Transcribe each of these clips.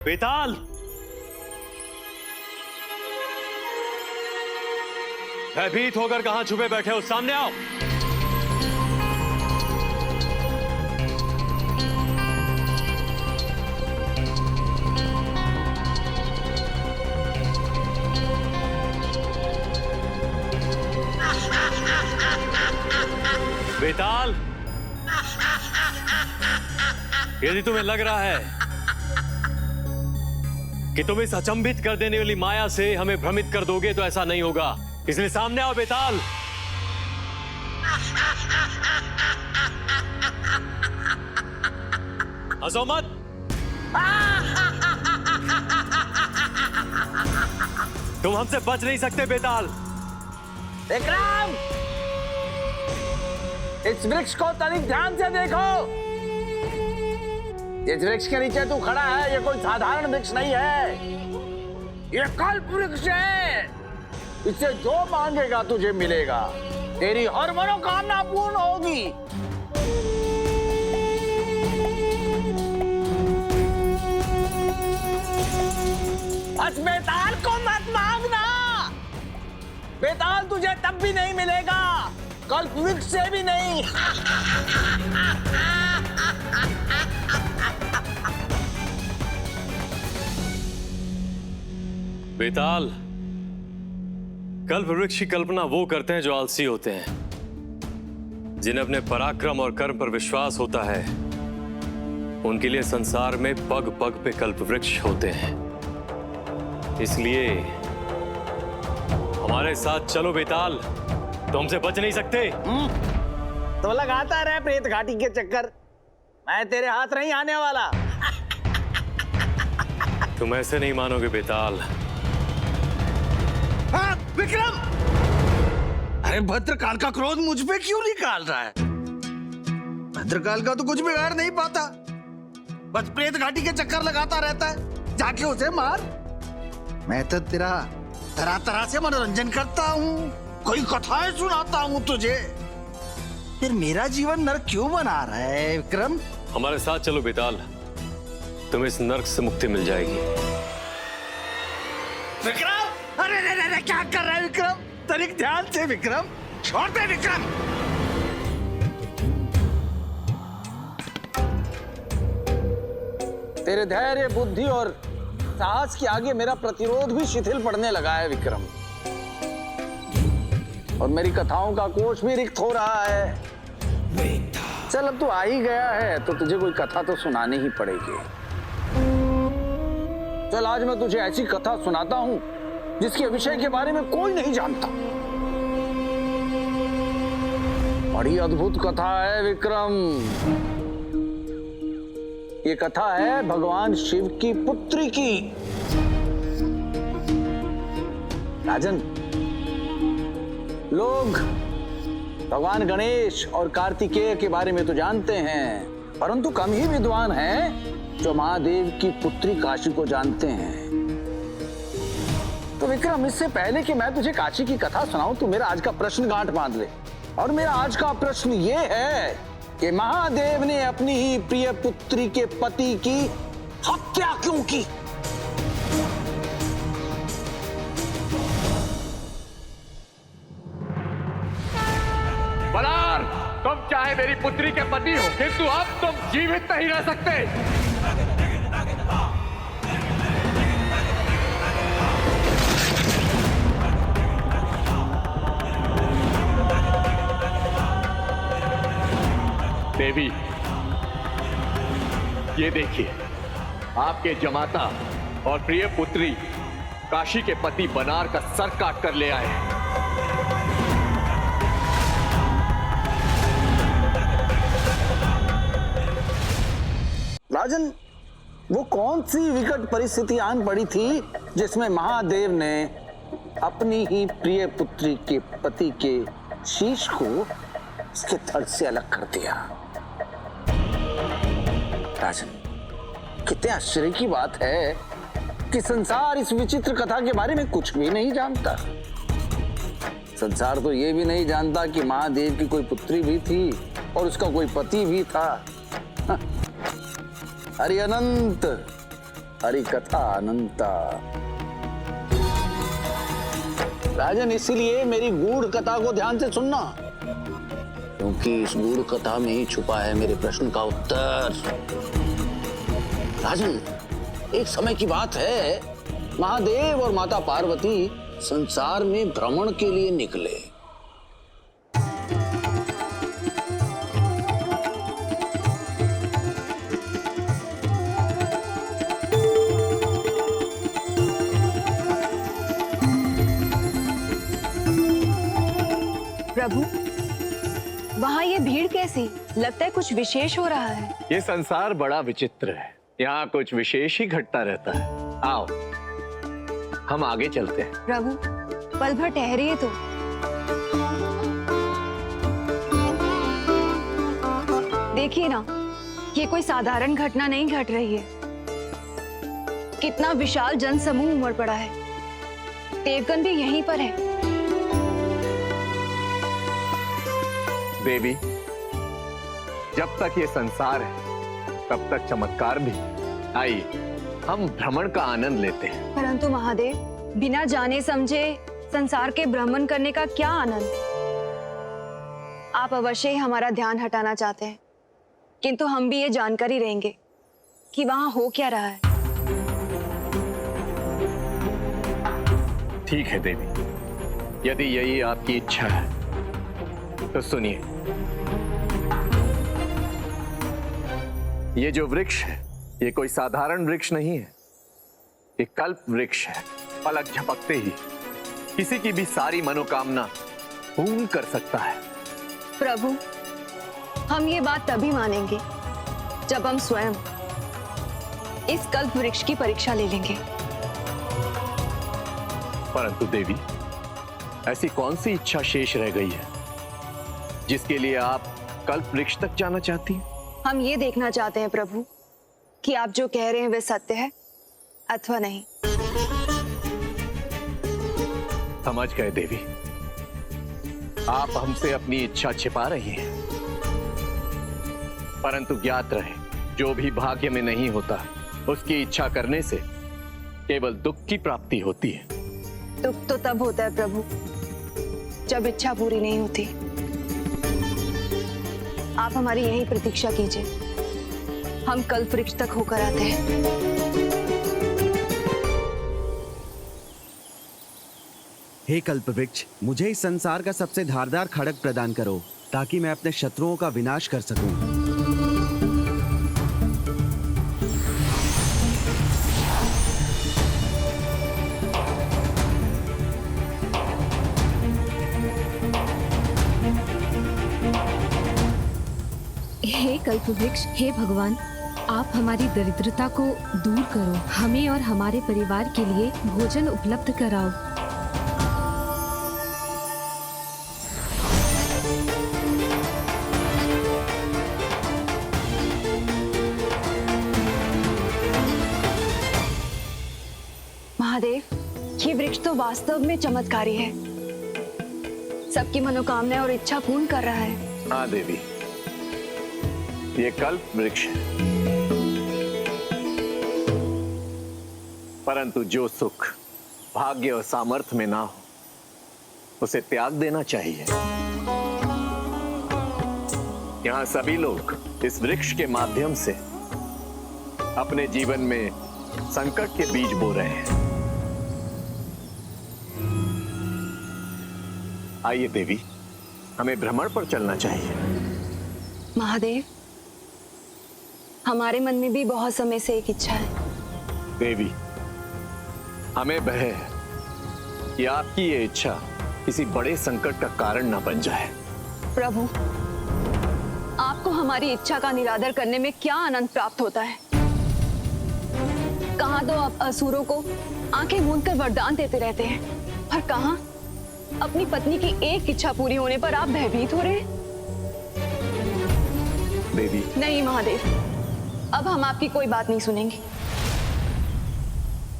बेताल, भयभीत होकर कहां छुपे बैठे हो? सामने आओ। बेताल, यदि तुम्हें लग रहा है कि तुम इस अचंभित कर देने वाली माया से हमें भ्रमित कर दोगे तो ऐसा नहीं होगा, इसलिए सामने आओ बेताल। हंसो मत। तुम हमसे बच नहीं सकते बेताल। विक्रम, इस वृक्ष को तनिक ध्यान से देखो। इस वृक्ष के नीचे तू खड़ा है, ये कोई साधारण वृक्ष नहीं है, ये कल्प वृक्ष है। इससे जो मांगेगा तुझे मिलेगा, तेरी हर मनोकामना पूर्ण होगी। बस बेताल को मत मांगना। बेताल तुझे तब भी नहीं मिलेगा, कल्प वृक्ष से भी नहीं। बेताल, कल्प वृक्ष की कल्पना वो करते हैं जो आलसी होते हैं, जिन्हें अपने पराक्रम और कर्म पर विश्वास होता है। उनके लिए संसार में पग पग पे कल्प वृक्ष होते हैं। इसलिए हमारे साथ चलो बेताल, तो हमसे बच नहीं सकते। तो लगाता रहे प्रेत घाटी के चक्कर, मैं तेरे हाथ नहीं आने वाला। तुम ऐसे नहीं मानोगे बेताल। हाँ, विक्रम! अरे भद्रकाल का क्रोध मुझ पे क्यों निकाल रहा है? भद्रकाल का तो कुछ बिगाड़ नहीं पाता, बस प्रेत घाटी के चक्कर लगाता रहता है। जाके उसे मार। मैं तो तेरा तरह तरह से मनोरंजन करता हूँ, कोई कथाएं सुनाता हूँ तुझे, फिर मेरा जीवन नरक क्यों बना रहा है विक्रम? हमारे साथ चलो बेताल, तुम्हें इस नरक से मुक्ति मिल जाएगी। विक्रम! अरे अरे क्या कर रहा है विक्रम? तनिक ध्यान से विक्रम, छोड़ दे विक्रम। तेरे धैर्य, बुद्धि और साहस के आगे मेरा प्रतिरोध भी शिथिल पड़ने लगा है विक्रम, और मेरी कथाओं का कोश भी रिक्त हो रहा है। चल, अब तू आ ही गया है तो तुझे कोई कथा तो सुनानी ही पड़ेगी। चल, आज मैं तुझे ऐसी कथा सुनाता हूं जिसके विषय के बारे में कोई नहीं जानता। बड़ी अद्भुत कथा है विक्रम। ये कथा है भगवान शिव की पुत्री की। राजन, लोग भगवान गणेश और कार्तिकेय के बारे में तो जानते हैं, परंतु कम ही विद्वान हैं जो महादेव की पुत्री काशी को जानते हैं। तो विक्रम, इससे पहले कि मैं तुझे काशी की कथा सुनाऊं, तू मेरा आज का प्रश्न गांठ बांध ले। और मेरा आज का प्रश्न ये है कि महादेव ने अपनी ही प्रिय पुत्री के पति की हत्या क्यों की? बलार, तुम चाहे मेरी पुत्री के पति हो, किंतु अब तुम जीवित नहीं रह सकते। देवी, ये देखिए, आपके जमाता और प्रिय पुत्री काशी के पति बनार का सर काट कर ले आए हैं। राजन, वो कौन सी विकट परिस्थिति आन पड़ी थी जिसमें महादेव ने अपनी ही प्रिय पुत्री के पति के शीश को उसके धड़ से अलग कर दिया? राजन, कितने आश्चर्य की बात है कि संसार इस विचित्र कथा के बारे में कुछ भी नहीं जानता। संसार तो ये भी नहीं जानता कि महादेव की कोई पुत्री भी थी और उसका कोई पति भी था। अरे अनंत, हरि कथा अनंता। राजन, इसीलिए मेरी गूढ़ कथा को ध्यान से सुनना, क्योंकि इस गूढ़ कथा में ही छुपा है मेरे प्रश्न का उत्तर। राजन, एक समय की बात है, महादेव और माता पार्वती संसार में भ्रमण के लिए निकले। प्रभु, वहाँ ये भीड़ कैसी? लगता है कुछ विशेष हो रहा है। ये संसार बड़ा विचित्र है, यहाँ कुछ विशेष ही घटता रहता है। आओ, हम आगे चलते हैं। प्रभु, पल भर ठहरिए तो। देखिए ना, ये कोई साधारण घटना नहीं घट रही है। कितना विशाल जनसमूह उमड़ पड़ा है। देवगण भी यहीं पर है। देवी, जब तक ये संसार है तब तक चमत्कार भी। आइए, हम भ्रमण का आनंद लेते हैं। परंतु महादेव, बिना जाने समझे संसार के भ्रमण करने का क्या आनंद? आप अवश्य ही हमारा ध्यान हटाना चाहते हैं, किंतु हम भी ये जानकर ही रहेंगे कि वहां हो क्या रहा है। ठीक है देवी, यदि यही आपकी इच्छा है तो सुनिए। ये जो वृक्ष है, ये कोई साधारण वृक्ष नहीं है। ये कल्प वृक्ष है। पलक झपकते ही किसी की भी सारी मनोकामना पूर्ण कर सकता है। प्रभु, हम ये बात तभी मानेंगे जब हम स्वयं इस कल्प वृक्ष की परीक्षा ले लेंगे। परंतु देवी, ऐसी कौन सी इच्छा शेष रह गई है जिसके लिए आप कल्प वृक्ष तक जाना चाहती हैं? हम ये देखना चाहते हैं प्रभु कि आप जो कह रहे हैं वे सत्य है अथवा नहीं। समझ गए देवी, आप हमसे अपनी इच्छा छिपा रही हैं। परंतु ज्ञात रहे, जो भी भाग्य में नहीं होता उसकी इच्छा करने से केवल दुख की प्राप्ति होती है। दुख तो तब होता है प्रभु जब इच्छा पूरी नहीं होती। आप हमारी यही प्रतीक्षा कीजिए, हम कल्प वृक्ष तक होकर आते हैं। हे कल्पवृक्ष, मुझे इस संसार का सबसे धारदार खड़ग प्रदान करो ताकि मैं अपने शत्रुओं का विनाश कर सकूं। हे कल्पवृक्ष, हे भगवान, आप हमारी दरिद्रता को दूर करो, हमें और हमारे परिवार के लिए भोजन उपलब्ध कराओ। महादेव, ये वृक्ष तो वास्तव में चमत्कारी है। सबकी मनोकामना और इच्छा पूर्ण कर रहा है। हाँ देवी, ये कल्प वृक्ष है। परंतु जो सुख भाग्य और सामर्थ्य में ना हो उसे त्याग देना चाहिए। यहाँ सभी लोग इस वृक्ष के माध्यम से अपने जीवन में संकट के बीज बो रहे हैं। आइए देवी, हमें भ्रमण पर चलना चाहिए। महादेव, हमारे मन में भी बहुत समय से एक इच्छा है। देवी, हमें भय है कि आपकी ये इच्छा किसी बड़े संकट का कारण ना बन जाए। प्रभु, आपको हमारी इच्छा का निरादर करने में क्या आनंद प्राप्त होता है? कहां तो आप असुरों को आंखें मूंद कर वरदान देते रहते हैं, और कहां अपनी पत्नी की एक इच्छा पूरी होने पर आप भयभीत हो रहे हैं। देवी, नहीं महादेव, अब हम आपकी कोई बात नहीं सुनेंगे।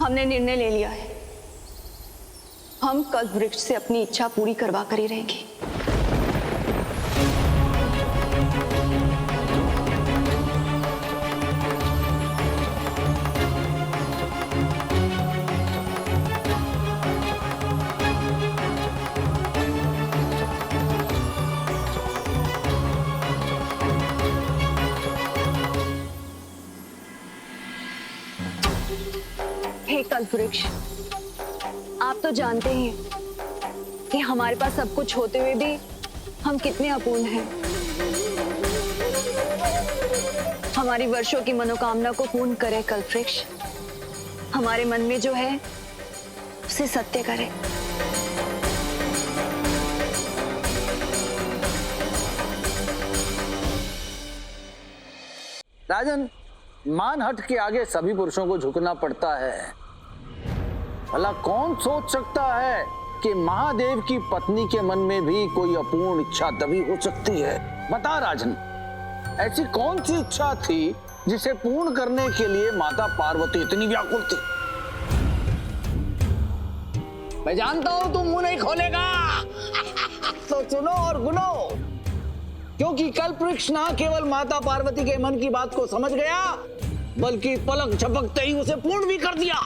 हमने निर्णय ले लिया है, हम कल्प वृक्ष से अपनी इच्छा पूरी करवा कर ही रहेंगे। हे कल्पवृक्ष, आप तो जानते ही हैं कि हमारे पास सब कुछ होते हुए भी हम कितने अपूर्ण हैं। हमारी वर्षों की मनोकामना को पूर्ण करे कल्पवृक्ष। हमारे मन में जो है उसे सत्य करे। राजन, मानहट के आगे सभी पुरुषों को झुकना पड़ता है। भला कौन सोच सकता है कि महादेव की पत्नी के मन में भी कोई अपूर्ण इच्छा दबी हो सकती है? बता राजन, ऐसी कौन सी इच्छा थी जिसे पूर्ण करने के लिए माता पार्वती इतनी व्याकुल थी? मैं जानता हूं तुम मुंह नहीं खोलेगा तो सुनो और गुनो, क्योंकि कल्पवृक्ष ना केवल माता पार्वती के मन की बात को समझ गया, बल्कि पलक झपकते ही उसे पूर्ण भी कर दिया।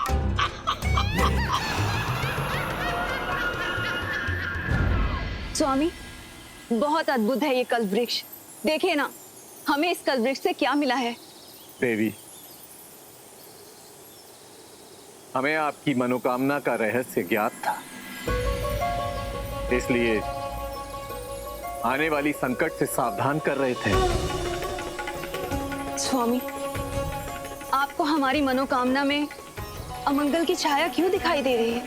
स्वामी, बहुत अद्भुत है ये कल्पवृक्ष। देखिए ना, हमें इस कल्पवृक्ष से क्या मिला है। देवी, हमें आपकी मनोकामना का रहस्य ज्ञात था, इसलिए आने वाली संकट से सावधान कर रहे थे। स्वामी, आपको हमारी मनोकामना में अमंगल की छाया क्यों दिखाई दे रही है,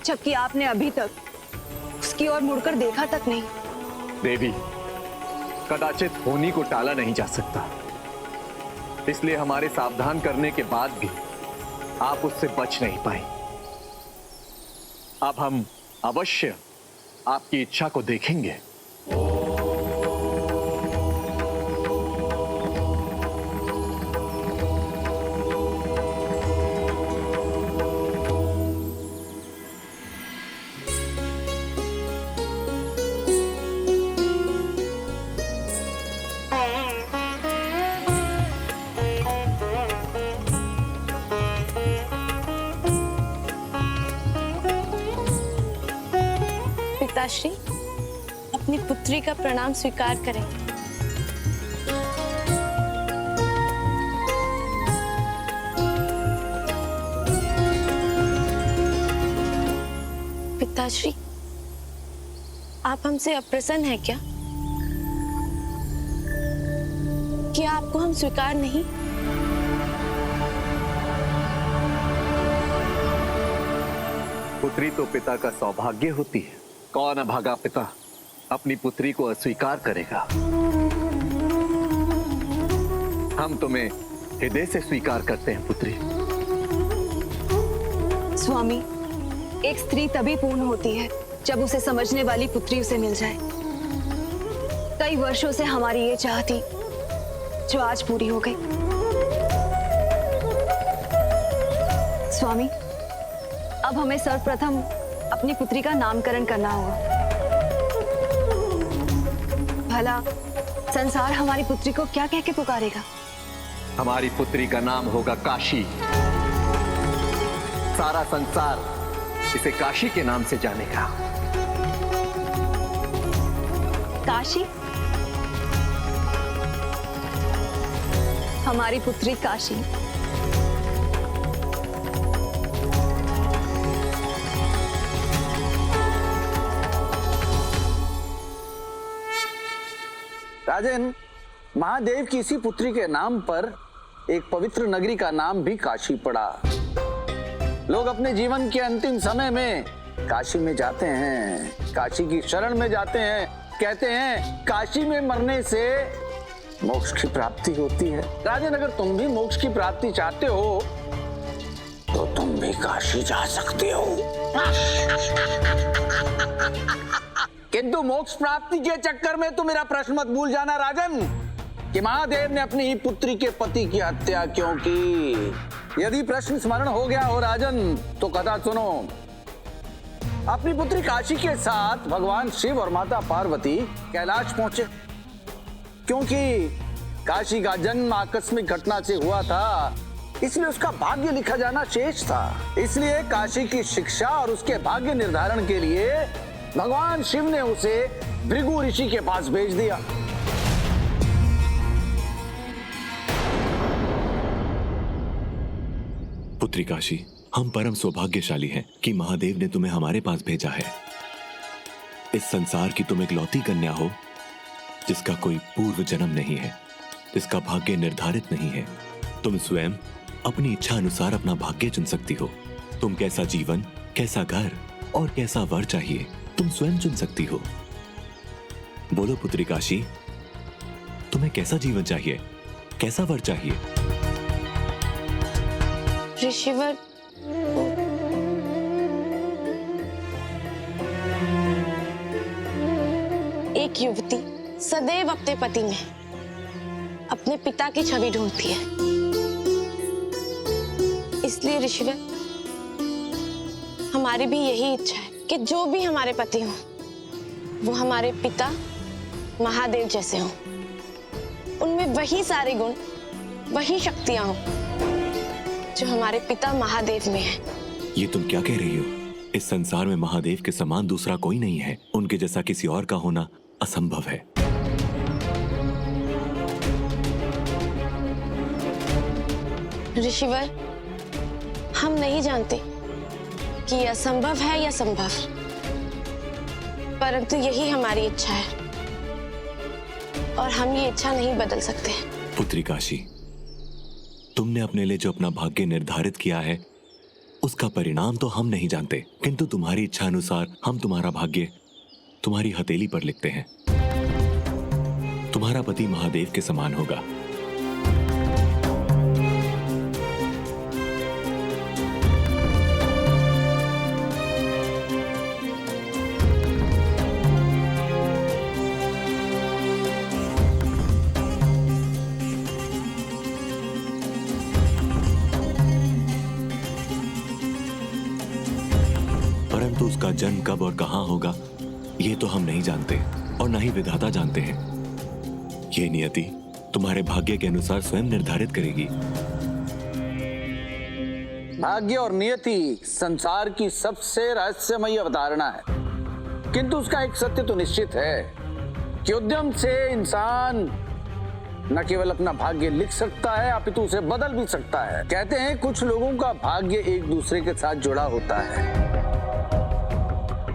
जबकि आपने अभी तक उसकी ओर मुड़कर देखा तक नहीं। देवी, कदाचित होनी को टाला नहीं जा सकता, इसलिए हमारे सावधान करने के बाद भी आप उससे बच नहीं पाए। अब हम अवश्य आपकी इच्छा को देखेंगे। पिताश्री, अपनी पुत्री का प्रणाम स्वीकार करें। पिताश्री, आप हमसे अप्रसन्न हैं क्या? क्या आपको हम स्वीकार नहीं? पुत्री तो पिता का सौभाग्य होती है। कौन अभागा पिता अपनी पुत्री को अस्वीकार करेगा? हम तुम्हें हृदय से स्वीकार करते हैं पुत्री। स्वामी, एक स्त्री तभी पूर्ण होती है जब उसे समझने वाली पुत्री उसे मिल जाए। कई वर्षों से हमारी ये चाह थी, जो आज पूरी हो गई। स्वामी, अब हमें सर्वप्रथम अपनी पुत्री का नामकरण करना होगा। भला संसार हमारी पुत्री को क्या कह के पुकारेगा? हमारी पुत्री का नाम होगा काशी। सारा संसार इसे काशी के नाम से जानेगा। काशी? हमारी पुत्री काशी। राजन, महादेव की इसी पुत्री के नाम पर एक पवित्र नगरी का नाम भी काशी पड़ा। लोग अपने जीवन के अंतिम समय में काशी में जाते हैं, काशी की शरण में जाते हैं। कहते हैं काशी में मरने से मोक्ष की प्राप्ति होती है। राजन, अगर तुम भी मोक्ष की प्राप्ति चाहते हो तो तुम भी काशी जा सकते हो। किंतु मोक्ष प्राप्ति के चक्कर में तुम मेरा प्रश्न मत भूल जाना राजन, कि महादेव ने अपनी ही पुत्री के पति की हत्या क्यों की। यदि प्रश्न स्मरण हो गया हो राजन, तो कथा सुनो। अपनी पुत्री काशी के साथ भगवान शिव और माता पार्वती कैलाश पहुंचे, क्योंकि काशी का जन्म आकस्मिक घटना से हुआ था, इसलिए उसका भाग्य लिखा जाना शेष था। इसलिए काशी की शिक्षा और उसके भाग्य निर्धारण के लिए भगवान शिव ने उसे भृगु ऋषि के पास भेज दिया। पुत्री काशी, हम परम सौभाग्यशाली हैं कि महादेव ने तुम्हें हमारे पास भेजा है। इस संसार की तुम इकलौती कन्या हो जिसका कोई पूर्व जन्म नहीं है, जिसका भाग्य निर्धारित नहीं है। तुम स्वयं अपनी इच्छा अनुसार अपना भाग्य चुन सकती हो। तुम कैसा जीवन, कैसा घर और कैसा वर चाहिए, तुम स्वयं चुन सकती हो। बोलो पुत्री काशी, तुम्हें कैसा जीवन चाहिए, कैसा वर चाहिए? ऋषिवर, एक युवती सदैव अपने पति में अपने पिता की छवि ढूंढती है। इसलिए ऋषिवर, हमारी भी यही इच्छा है कि जो भी हमारे पति हों वो हमारे पिता महादेव जैसे हों। उनमें वही सारे गुण, वही शक्तियां हों जो हमारे पिता महादेव में है। ये तुम क्या कह रही हो? इस संसार में महादेव के समान दूसरा कोई नहीं है। उनके जैसा किसी और का होना असंभव है। ऋषिवर, हम नहीं जानते कि यह असंभव है या संभव, परंतु यही हमारी इच्छा है और हम ये इच्छा नहीं बदल सकते। पुत्री काशी, तुमने अपने लिए जो अपना भाग्य निर्धारित किया है उसका परिणाम तो हम नहीं जानते, किंतु तुम्हारी इच्छा अनुसार हम तुम्हारा भाग्य तुम्हारी हथेली पर लिखते हैं। तुम्हारा पति महादेव के समान होगा। परंतु उसका जन्म कब और कहां होगा ये तो हम नहीं जानते और ना ही विधाता जानते हैं। ये नियति तुम्हारे भाग्य के अनुसार स्वयं निर्धारित करेगी। भाग्य और नियति संसार की सबसे रहस्यमयी अवधारणा है, किंतु उसका एक सत्य तो निश्चित है कि उद्यम से इंसान न केवल अपना भाग्य लिख सकता है अपितु उसे बदल भी सकता है। कहते हैं कुछ लोगों का भाग्य एक दूसरे के साथ जुड़ा होता है,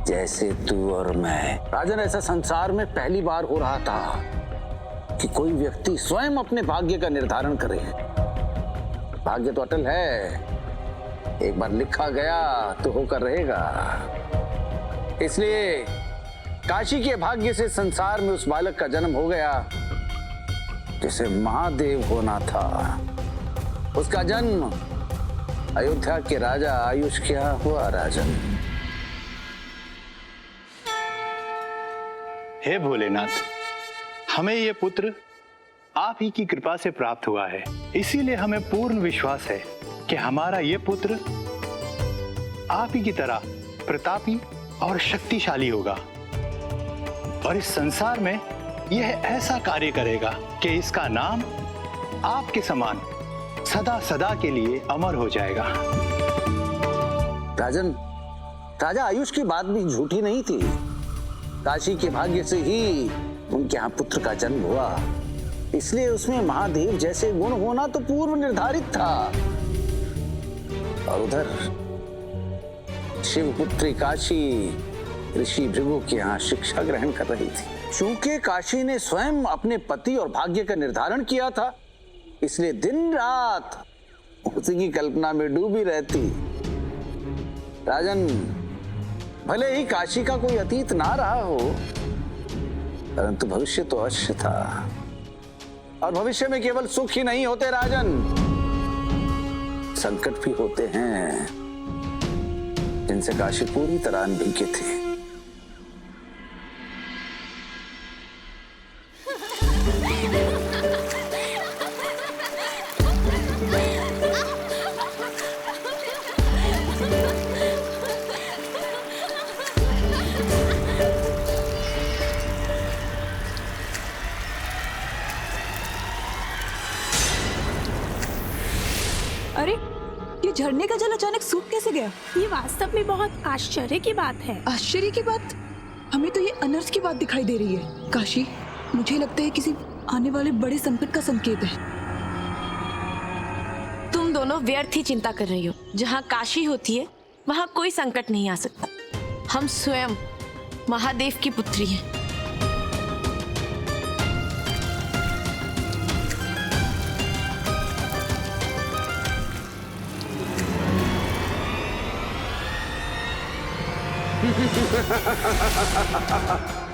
जैसे तू और मैं। राजन, ऐसा संसार में पहली बार हो रहा था कि कोई व्यक्ति स्वयं अपने भाग्य का निर्धारण करे। भाग्य तो अटल है, एक बार लिखा गया तो होकर रहेगा। इसलिए काशी के भाग्य से संसार में उस बालक का जन्म हो गया जिसे महादेव होना था। उसका जन्म अयोध्या के राजा आयुष के यहाँ हुआ। राजन, हे भोलेनाथ, हमें ये पुत्र आप ही की कृपा से प्राप्त हुआ है। इसीलिए हमें पूर्ण विश्वास है कि हमारा ये पुत्र आप ही की तरह प्रतापी और शक्तिशाली होगा और इस संसार में यह ऐसा कार्य करेगा कि इसका नाम आपके समान सदा सदा के लिए अमर हो जाएगा। राजन, राजा आयुष की बात भी झूठी नहीं थी। काशी के भाग्य से ही उनके यहाँ पुत्र का जन्म हुआ, इसलिए उसमें महादेव जैसे गुण होना तो पूर्व निर्धारित था। और उधर शिवपुत्री काशी ऋषि भृगु के यहाँ शिक्षा ग्रहण कर रही थी। चूंकि काशी ने स्वयं अपने पति और भाग्य का निर्धारण किया था, इसलिए दिन रात उसी की कल्पना में डूबी रहती। राजन, भले ही काशी का कोई अतीत ना रहा हो, परंतु भविष्य तो अवश्य था। और भविष्य में केवल सुख ही नहीं होते राजन, संकट भी होते हैं जिनसे काशी पूरी तरह अनभिज्ञ थे। अरे, ये झरने का जल अचानक सूख कैसे गया? ये वास्तव में बहुत आश्चर्य की बात है। आश्चर्य की बात? हमें तो ये अनर्थ की बात दिखाई दे रही है। काशी, मुझे लगता है किसी आने वाले बड़े संकट का संकेत है। तुम दोनों दोनों व्यर्थ ही चिंता कर रही हो। जहाँ काशी होती है वहाँ कोई संकट नहीं आ सकता। हम स्वयं महादेव की पुत्री हैं।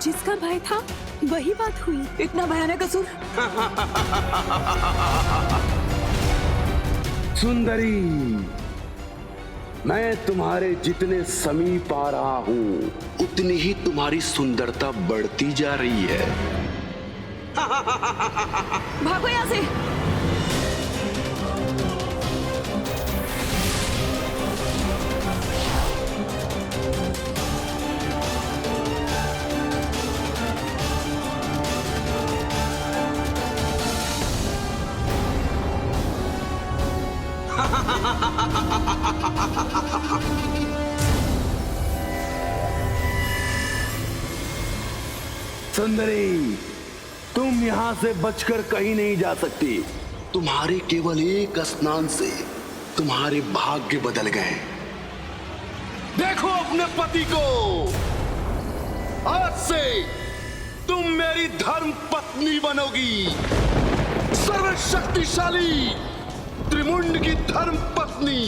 जिसका भय था वही बात हुई। इतना भयानक असुर। सुंदरी, मैं तुम्हारे जितने समीप आ रहा हूं उतनी ही तुम्हारी सुंदरता बढ़ती जा रही है। भागो यहाँ से। सुंदरी, तुम यहां से बचकर कहीं नहीं जा सकती। तुम्हारे केवल एक स्नान से तुम्हारे भाग्य बदल गए। देखो अपने पति को। आज से तुम मेरी धर्म पत्नी बनोगी। सर्वशक्तिशाली त्रिमुंड की धर्म पत्नी।